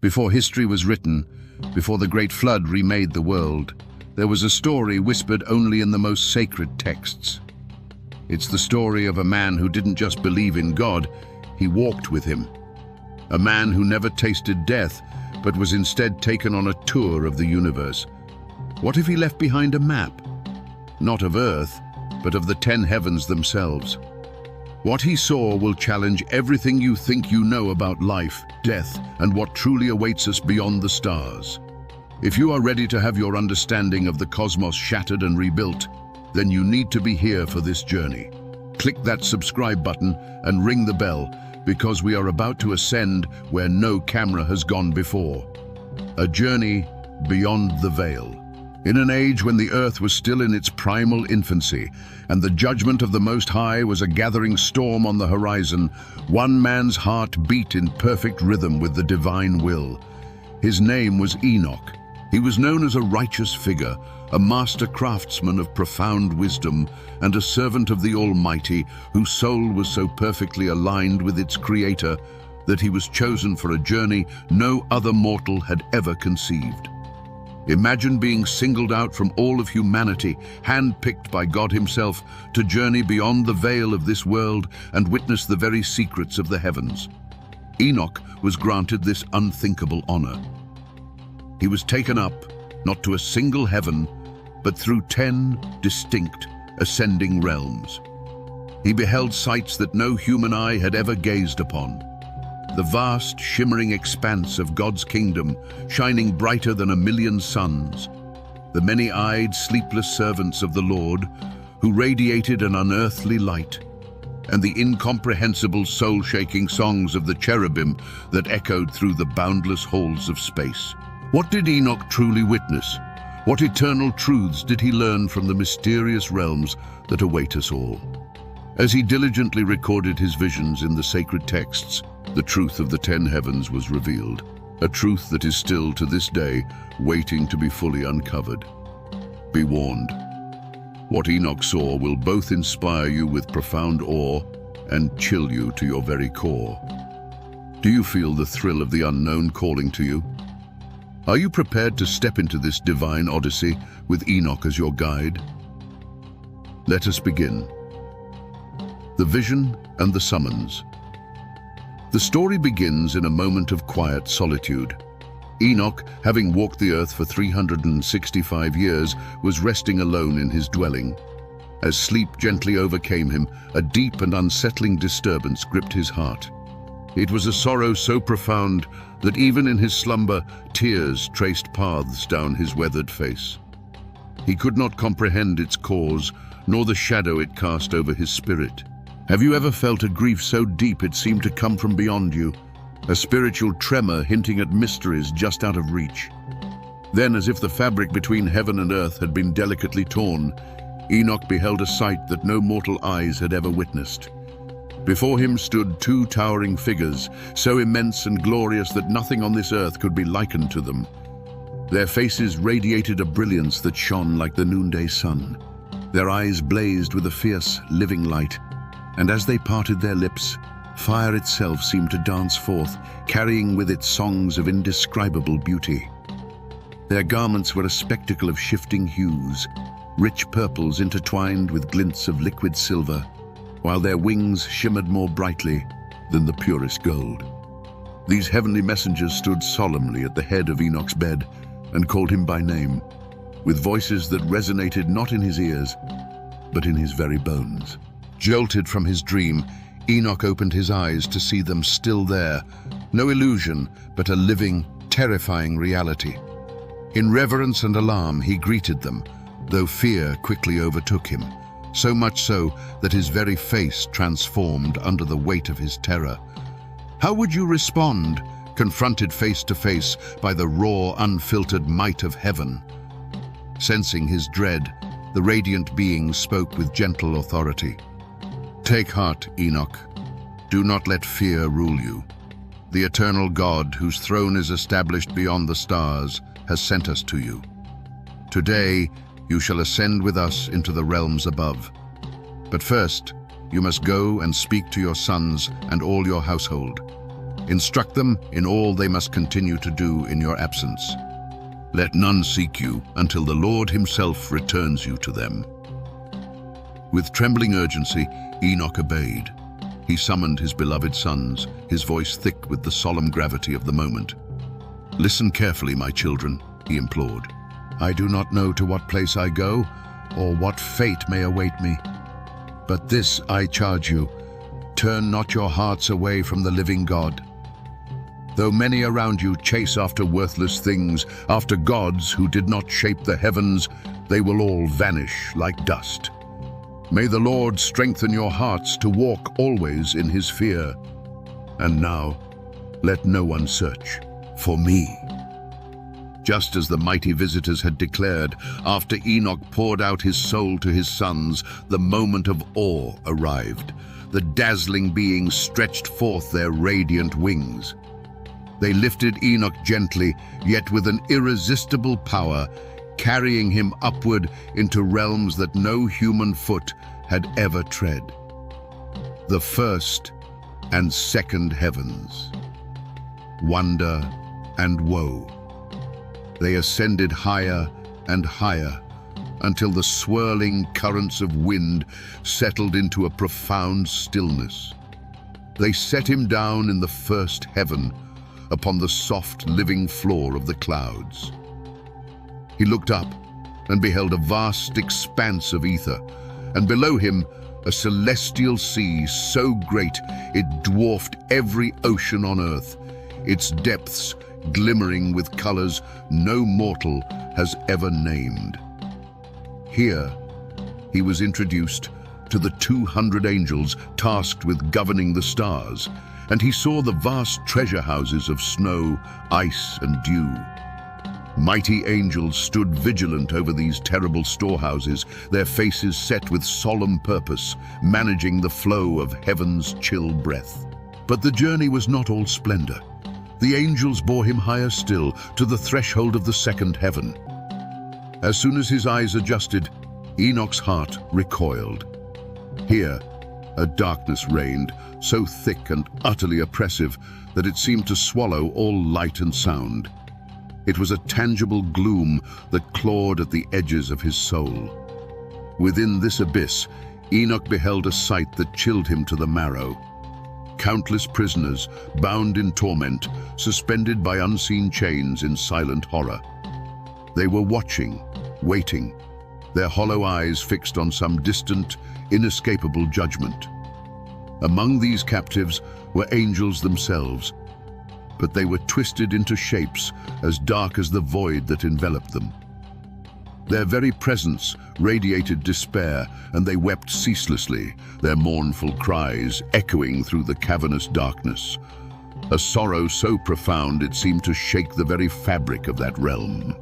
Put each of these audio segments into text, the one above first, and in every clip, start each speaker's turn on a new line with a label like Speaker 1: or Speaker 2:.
Speaker 1: Before history was written, before the great flood remade the world, there was a story whispered only in the most sacred texts. It's the story of a man who didn't just believe in God, he walked with him. A man who never tasted death, but was instead taken on a tour of the universe. What if he left behind a map? Not of Earth, but of the 10 heavens themselves. What he saw will challenge everything you think you know about life, death, and what truly awaits us beyond the stars. If you are ready to have your understanding of the cosmos shattered and rebuilt, then you need to be here for this journey. Click that subscribe button and ring the bell, because we are about to ascend where no camera has gone before. A journey beyond the veil. In an age when the earth was still in its primal infancy, and the judgment of the Most High was a gathering storm on the horizon, one man's heart beat in perfect rhythm with the divine will. His name was Enoch. He was known as a righteous figure, a master craftsman of profound wisdom, and a servant of the Almighty, whose soul was so perfectly aligned with its Creator that he was chosen for a journey no other mortal had ever conceived. Imagine being singled out from all of humanity, handpicked by God himself, to journey beyond the veil of this world and witness the very secrets of the heavens. Enoch was granted this unthinkable honor. He was taken up, not to a single heaven, but through 10 distinct, ascending realms. He beheld sights that no human eye had ever gazed upon. The vast, shimmering expanse of God's kingdom, shining brighter than 1,000,000 suns. The many-eyed, sleepless servants of the Lord, who radiated an unearthly light. And the incomprehensible, soul-shaking songs of the cherubim that echoed through the boundless halls of space. What did Enoch truly witness? What eternal truths did he learn from the mysterious realms that await us all? As he diligently recorded his visions in the sacred texts, the truth of the 10 heavens was revealed, a truth that is still to this day waiting to be fully uncovered. Be warned. What Enoch saw will both inspire you with profound awe and chill you to your very core. Do you feel the thrill of the unknown calling to you? Are you prepared to step into this divine odyssey with Enoch as your guide? Let us begin. The vision and the summons. The story begins in a moment of quiet solitude. Enoch, having walked the earth for 365 years, was resting alone in his dwelling. As sleep gently overcame him, a deep and unsettling disturbance gripped his heart. It was a sorrow so profound that even in his slumber, tears traced paths down his weathered face. He could not comprehend its cause, nor the shadow it cast over his spirit. Have you ever felt a grief so deep it seemed to come from beyond you? A spiritual tremor hinting at mysteries just out of reach. Then, as if the fabric between heaven and earth had been delicately torn, Enoch beheld a sight that no mortal eyes had ever witnessed. Before him stood 2 towering figures, so immense and glorious that nothing on this earth could be likened to them. Their faces radiated a brilliance that shone like the noonday sun. Their eyes blazed with a fierce, living light, and as they parted their lips, fire itself seemed to dance forth, carrying with it songs of indescribable beauty. Their garments were a spectacle of shifting hues, rich purples intertwined with glints of liquid silver, while their wings shimmered more brightly than the purest gold. These heavenly messengers stood solemnly at the head of Enoch's bed and called him by name, with voices that resonated not in his ears, but in his very bones. Jolted from his dream, Enoch opened his eyes to see them still there, no illusion, but a living, terrifying reality. In reverence and alarm, he greeted them, though fear quickly overtook him, so much so that his very face transformed under the weight of his terror. How would you respond, confronted face to face by the raw, unfiltered might of heaven? Sensing his dread, the radiant being spoke with gentle authority. Take heart, Enoch. Do not let fear rule you. The eternal God, whose throne is established beyond the stars, has sent us to you. Today, you shall ascend with us into the realms above. But first, you must go and speak to your sons and all your household. Instruct them in all they must continue to do in your absence. Let none seek you until the Lord himself returns you to them." With trembling urgency, Enoch obeyed. He summoned his beloved sons, his voice thick with the solemn gravity of the moment. "Listen carefully, my children," he implored. "I do not know to what place I go, or what fate may await me. But this I charge you, turn not your hearts away from the living God. Though many around you chase after worthless things, after gods who did not shape the heavens, they will all vanish like dust. May the Lord strengthen your hearts to walk always in his fear. And now, let no one search for me." Just as the mighty visitors had declared, after Enoch poured out his soul to his sons, the moment of awe arrived. The dazzling beings stretched forth their radiant wings. They lifted Enoch gently, yet with an irresistible power, carrying him upward into realms that no human foot had ever tread. The first and second heavens. Wonder and woe. They ascended higher and higher until the swirling currents of wind settled into a profound stillness. They set him down in the first heaven, upon the soft living floor of the clouds. He looked up and beheld a vast expanse of ether, and below him a celestial sea so great it dwarfed every ocean on earth, its depths glimmering with colors no mortal has ever named. Here he was introduced to the 200 angels tasked with governing the stars, and he saw the vast treasure houses of snow, ice, and dew. Mighty angels stood vigilant over these terrible storehouses, their faces set with solemn purpose, managing the flow of heaven's chill breath. But the journey was not all splendor. The angels bore him higher still, to the threshold of the second heaven. As soon as his eyes adjusted, Enoch's heart recoiled. Here, a darkness reigned, so thick and utterly oppressive that it seemed to swallow all light and sound. It was a tangible gloom that clawed at the edges of his soul. Within this abyss, Enoch beheld a sight that chilled him to the marrow. Countless prisoners, bound in torment, suspended by unseen chains in silent horror. They were watching, waiting, their hollow eyes fixed on some distant, inescapable judgment. Among these captives were angels themselves, but they were twisted into shapes as dark as the void that enveloped them. Their very presence radiated despair, and they wept ceaselessly, their mournful cries echoing through the cavernous darkness. A sorrow so profound it seemed to shake the very fabric of that realm.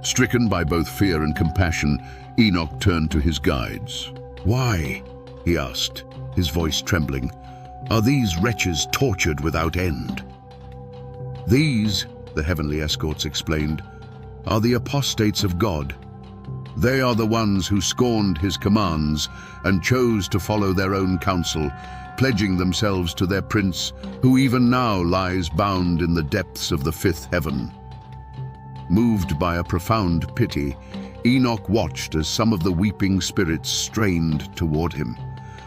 Speaker 1: Stricken by both fear and compassion, Enoch turned to his guides. "Why," he asked, his voice trembling, "are these wretches tortured without end?" "These," the heavenly escorts explained, "are the apostates of God. They are the ones who scorned his commands and chose to follow their own counsel, pledging themselves to their prince, who even now lies bound in the depths of the fifth heaven." Moved by a profound pity, Enoch watched as some of the weeping spirits strained toward him.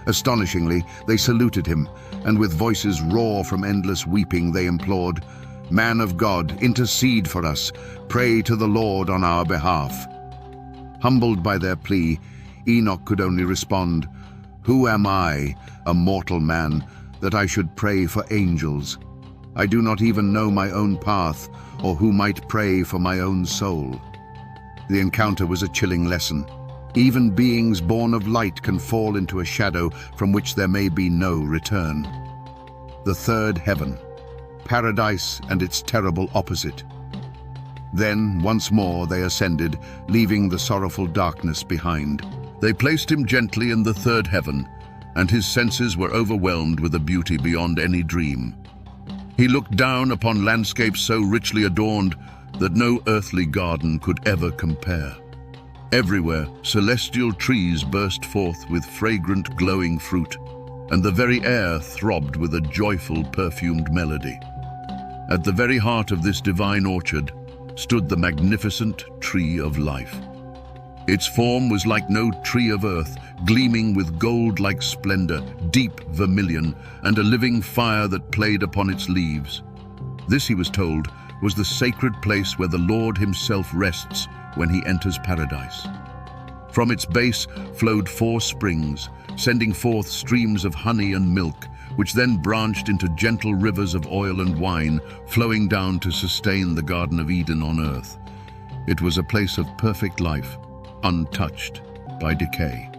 Speaker 1: Astonishingly, they saluted him, and with voices raw from endless weeping, they implored, "Man of God, intercede for us. Pray to the Lord on our behalf." Humbled by their plea, Enoch could only respond, "Who am I, a mortal man, that I should pray for angels? I do not even know my own path, or who might pray for my own soul." The encounter was a chilling lesson. Even beings born of light can fall into a shadow from which there may be no return. The third heaven, paradise and its terrible opposite. Then, once more, they ascended, leaving the sorrowful darkness behind. They placed him gently in the third heaven, and his senses were overwhelmed with a beauty beyond any dream. He looked down upon landscapes so richly adorned that no earthly garden could ever compare. Everywhere, celestial trees burst forth with fragrant, glowing fruit, and the very air throbbed with a joyful, perfumed melody. At the very heart of this divine orchard stood the magnificent tree of life. Its form was like no tree of earth, gleaming with gold-like splendor, deep vermilion, and a living fire that played upon its leaves. This, he was told, was the sacred place where the Lord himself rests when he enters paradise. From its base flowed 4 springs, sending forth streams of honey and milk, which then branched into gentle rivers of oil and wine, flowing down to sustain the Garden of Eden on earth. It was a place of perfect life, untouched by decay.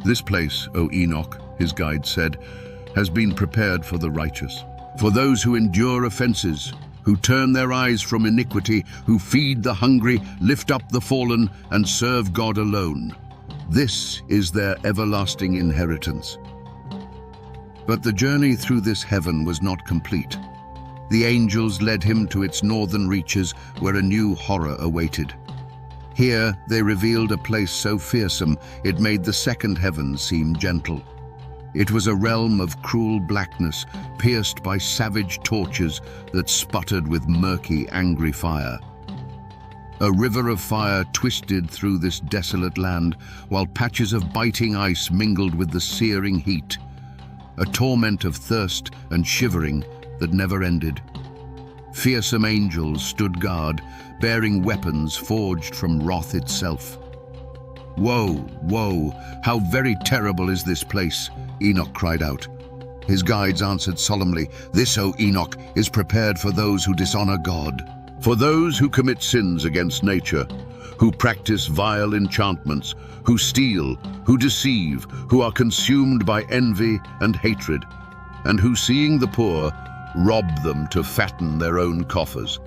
Speaker 1: This place, O Enoch, his guide said, has been prepared for the righteous, for those who endure offenses, who turn their eyes from iniquity, who feed the hungry, lift up the fallen, and serve God alone. This is their everlasting inheritance. But the journey through this heaven was not complete. The angels led him to its northern reaches, where a new horror awaited. Here they revealed a place so fearsome it made the second heaven seem gentle. It was a realm of cruel blackness, pierced by savage torches that sputtered with murky, angry fire. A river of fire twisted through this desolate land, while patches of biting ice mingled with the searing heat. A torment of thirst and shivering that never ended. Fearsome angels stood guard, bearing weapons forged from wrath itself. "Woe, woe, how very terrible is this place," Enoch cried out. His guides answered solemnly, "This, O Enoch, is prepared for those who dishonor God, for those who commit sins against nature, who practice vile enchantments, who steal, who deceive, who are consumed by envy and hatred, and who, seeing the poor, rob them to fatten their own coffers.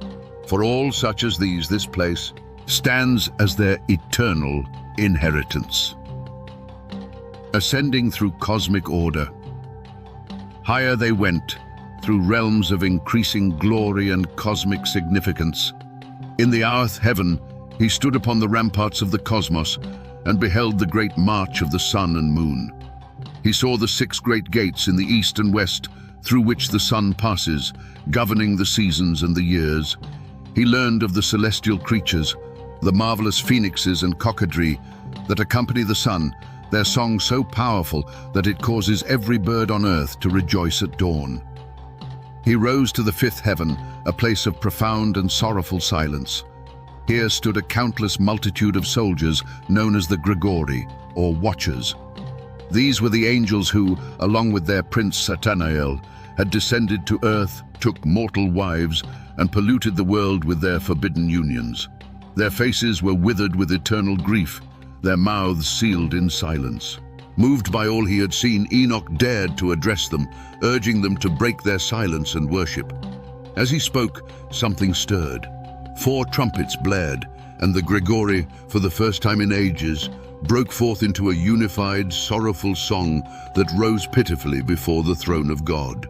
Speaker 1: For all such as these, this place stands as their eternal inheritance." Ascending through cosmic order, higher they went, through realms of increasing glory and cosmic significance. In the earth heaven, he stood upon the ramparts of the cosmos and beheld the great march of the sun and moon. He saw the 6 great gates in the east and west, through which the sun passes, governing the seasons and the years. He learned of the celestial creatures, the marvelous phoenixes and cockadrae that accompany the sun, their song so powerful that it causes every bird on earth to rejoice at dawn. He rose to the 5th heaven, a place of profound and sorrowful silence. Here stood a countless multitude of soldiers known as the Grigori, or Watchers. These were the angels who, along with their prince Satanael, had descended to earth, took mortal wives, and polluted the world with their forbidden unions. Their faces were withered with eternal grief, their mouths sealed in silence. Moved by all he had seen, Enoch dared to address them, urging them to break their silence and worship. As he spoke, something stirred. 4 trumpets blared, and the Grigori, for the first time in ages, broke forth into a unified, sorrowful song that rose pitifully before the throne of God.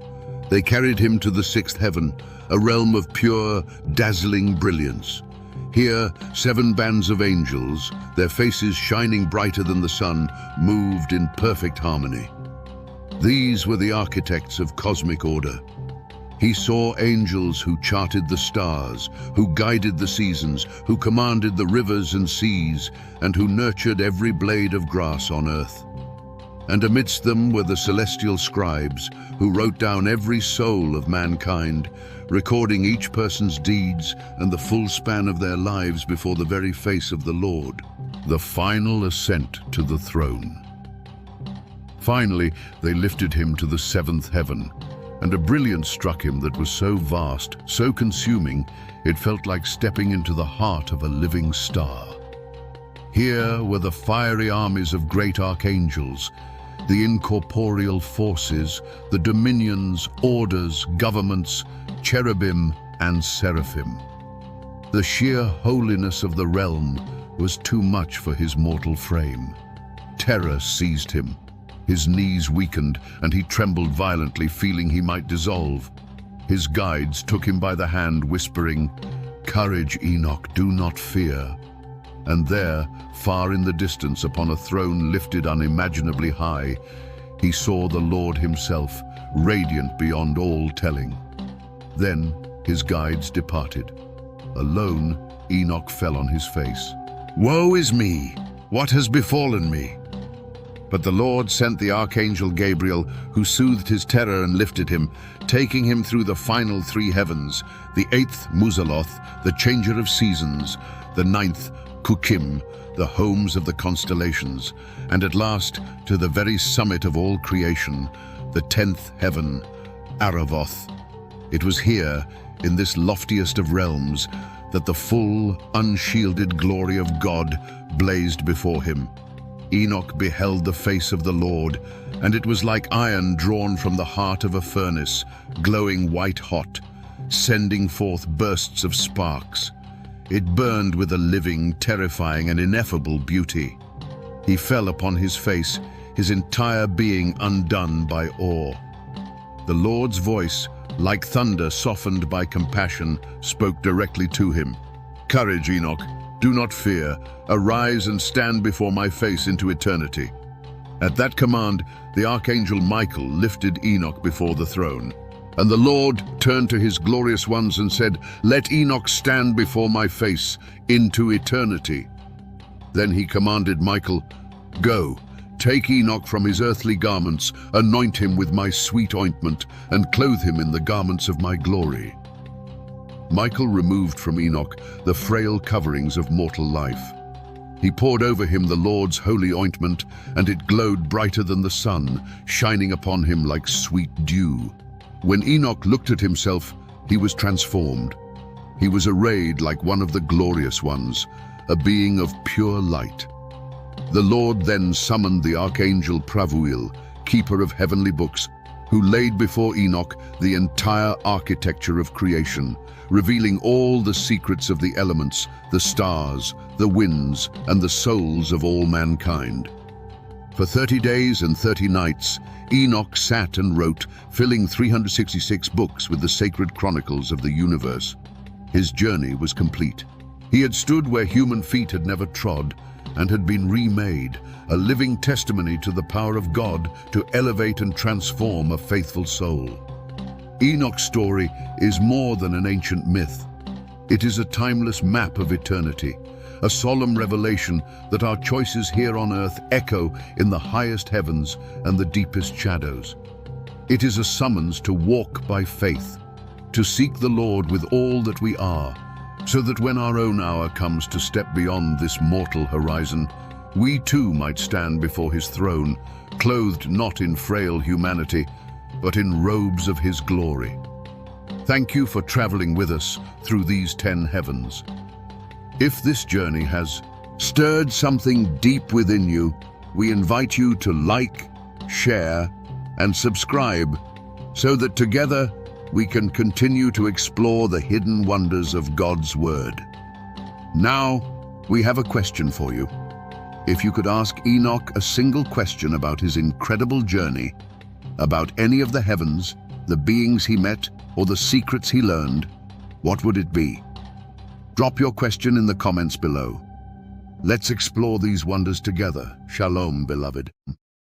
Speaker 1: They carried him to the 6th heaven, a realm of pure, dazzling brilliance. Here, 7 bands of angels, their faces shining brighter than the sun, moved in perfect harmony. These were the architects of cosmic order. He saw angels who charted the stars, who guided the seasons, who commanded the rivers and seas, and who nurtured every blade of grass on earth. And amidst them were the celestial scribes, who wrote down every soul of mankind, recording each person's deeds and the full span of their lives before the very face of the Lord. The final ascent to the throne. Finally, they lifted him to the 7th heaven, and a brilliance struck him that was so vast, so consuming, it felt like stepping into the heart of a living star. Here were the fiery armies of great archangels, the incorporeal forces, the dominions, orders, governments, cherubim and seraphim. The sheer holiness of the realm was too much for his mortal frame. Terror seized him. His knees weakened, and he trembled violently, feeling he might dissolve. His guides took him by the hand, whispering, "Courage, Enoch, do not fear." And there, far in the distance, upon a throne lifted unimaginably high, He saw the Lord himself, radiant beyond all telling. Then his guides departed. Alone, Enoch fell on his face. "Woe is me! What has befallen me?" But the Lord sent the archangel Gabriel, who soothed his terror and lifted him, taking him through the final 3 heavens, the 8th Muzaloth, the changer of seasons, the 9th Kukim, the homes of the constellations, and at last to the very summit of all creation, the 10th heaven, Aravoth. It was here, in this loftiest of realms, that the full, unshielded glory of God blazed before him. Enoch beheld the face of the Lord, and it was like iron drawn from the heart of a furnace, glowing white-hot, sending forth bursts of sparks. It burned with a living, terrifying, and ineffable beauty. He fell upon his face, his entire being undone by awe. The Lord's voice, like thunder softened by compassion, spoke directly to him. "Courage, Enoch. Do not fear. Arise and stand before my face into eternity." At that command, the archangel Michael lifted Enoch before the throne. And the Lord turned to his glorious ones and said, "Let Enoch stand before my face into eternity." Then he commanded Michael, "Go, take Enoch from his earthly garments, anoint him with my sweet ointment, and clothe him in the garments of my glory." Michael removed from Enoch the frail coverings of mortal life. He poured over him the Lord's holy ointment, and it glowed brighter than the sun, shining upon him like sweet dew. When Enoch looked at himself, he was transformed. He was arrayed like one of the glorious ones, a being of pure light. The Lord then summoned the archangel Pravuil, keeper of heavenly books, who laid before Enoch the entire architecture of creation, revealing all the secrets of the elements, the stars, the winds, and the souls of all mankind. For 30 days and 30 nights, Enoch sat and wrote, filling 366 books with the sacred chronicles of the universe. His journey was complete. He had stood where human feet had never trod, and had been remade, a living testimony to the power of God to elevate and transform a faithful soul. Enoch's story is more than an ancient myth. It is a timeless map of eternity, a solemn revelation that our choices here on earth echo in the highest heavens and the deepest shadows. It is a summons to walk by faith, to seek the Lord with all that we are, so that when our own hour comes to step beyond this mortal horizon, we too might stand before his throne, clothed not in frail humanity, but in robes of his glory. Thank you for traveling with us through these 10 heavens. If this journey has stirred something deep within you, we invite you to like, share, and subscribe so that together we can continue to explore the hidden wonders of God's Word. Now, we have a question for you. If you could ask Enoch a single question about his incredible journey, about any of the heavens, the beings he met, or the secrets he learned, what would it be? Drop your question in the comments below. Let's explore these wonders together. Shalom, beloved.